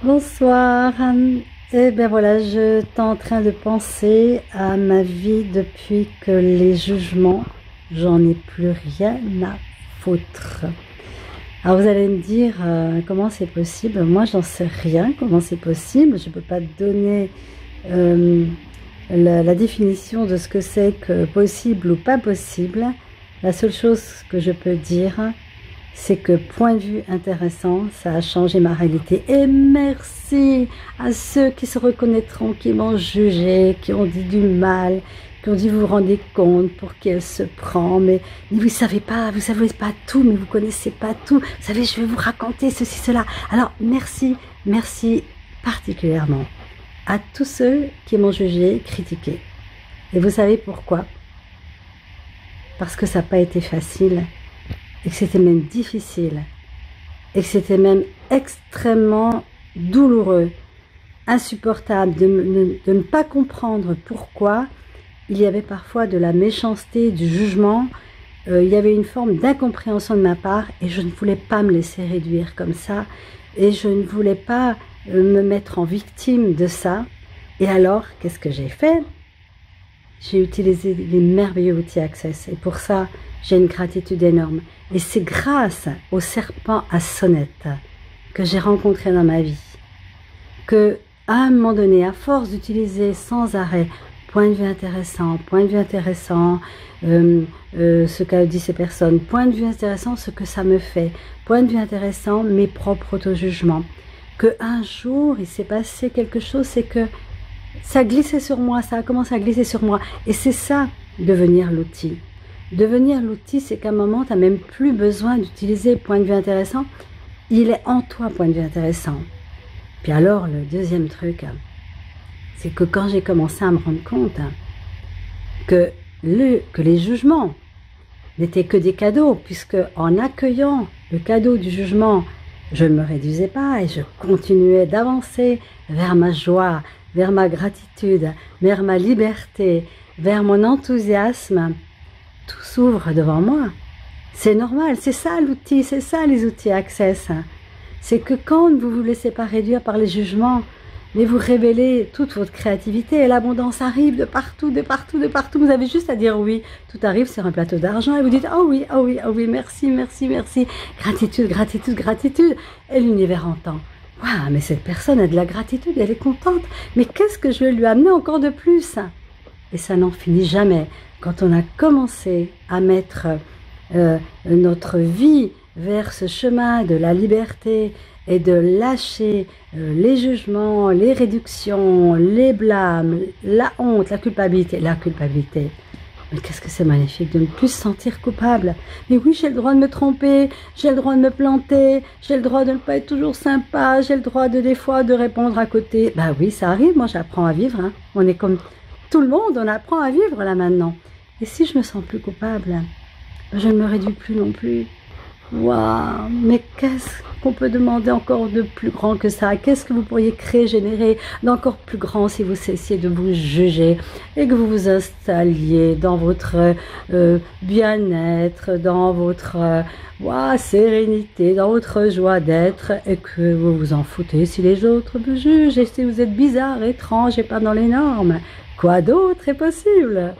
Bonsoir. Eh bien voilà, je suis en train de penser à ma vie depuis que les jugements, j'en ai plus rien à foutre. Alors vous allez me dire comment c'est possible. Moi, j'en sais rien comment c'est possible. Je ne peux pas te donner euh, la définition de ce que c'est que possible ou pas possible. La seule chose que je peux dire, c'est que point de vue intéressant, ça a changé ma réalité. Et merci à ceux qui se reconnaîtront, qui m'ont jugé, qui ont dit du mal, qui ont dit vous vous rendez compte pour qui elle se prend, mais vous savez pas tout, mais vous connaissez pas tout. Vous savez, je vais vous raconter ceci, cela. Alors merci particulièrement à tous ceux qui m'ont jugé, critiqué. Et vous savez pourquoi? Parce que ça n'a pas été facile. Et que c'était même difficile, et que c'était même extrêmement douloureux, insupportable de ne pas comprendre pourquoi il y avait parfois de la méchanceté, du jugement, il y avait une forme d'incompréhension de ma part, et je ne voulais pas me laisser réduire comme ça, et je ne voulais pas me mettre en victime de ça. Et alors, qu'est-ce que j'ai fait? J'ai utilisé les merveilleux outils Access, et pour ça, j'ai une gratitude énorme. Et c'est grâce au serpent à sonnette que j'ai rencontré dans ma vie, que à un moment donné, à force d'utiliser sans arrêt point de vue intéressant, ce qu'a dit ces personnes, point de vue intéressant, ce que ça me fait, point de vue intéressant, mes propres auto-jugements, que un jour il s'est passé quelque chose, c'est que ça glissait sur moi, ça a commencé à glisser sur moi, et c'est ça, devenir l'outil. Devenir l'outil, c'est qu'à un moment, tu n'as même plus besoin d'utiliser point de vue intéressant. Il est en toi, point de vue intéressant. Puis alors, le deuxième truc, c'est que quand j'ai commencé à me rendre compte que les jugements n'étaient que des cadeaux, puisque en accueillant le cadeau du jugement, je ne me réduisais pas et je continuais d'avancer vers ma joie, vers ma gratitude, vers ma liberté, vers mon enthousiasme. Tout s'ouvre devant moi. C'est normal, c'est ça l'outil, c'est ça les outils Access. C'est que quand vous ne vous laissez pas réduire par les jugements, mais vous révélez toute votre créativité et l'abondance arrive de partout, de partout, de partout. Vous avez juste à dire oui. Tout arrive sur un plateau d'argent et vous dites oh oui, oh oui, oh oui, merci, merci, merci. Gratitude, gratitude, gratitude. Et l'univers entend. Waouh, mais cette personne a de la gratitude, elle est contente. Mais qu'est-ce que je vais lui amener encore de plus? Et ça n'en finit jamais. Quand on a commencé à mettre notre vie vers ce chemin de la liberté et de lâcher les jugements, les réductions, les blâmes, la honte, la culpabilité. Mais qu'est-ce que c'est magnifique de ne plus se sentir coupable. Mais oui, j'ai le droit de me tromper, j'ai le droit de me planter, j'ai le droit de ne pas être toujours sympa, j'ai le droit de des fois de répondre à côté. Bah oui, ça arrive, moi j'apprends à vivre. Hein. On est comme tout le monde, on apprend à vivre là maintenant. Et si je me sens plus coupable, je ne me réduis plus non plus. Waouh, mais qu'est-ce qu'on peut demander encore de plus grand que ça? Qu'est-ce que vous pourriez créer, générer d'encore plus grand si vous cessiez de vous juger et que vous vous installiez dans votre bien-être, dans votre sérénité, dans votre joie d'être et que vous vous en foutez si les autres vous jugent et si vous êtes bizarre, étrange et pas dans les normes? Quoi d'autre est possible?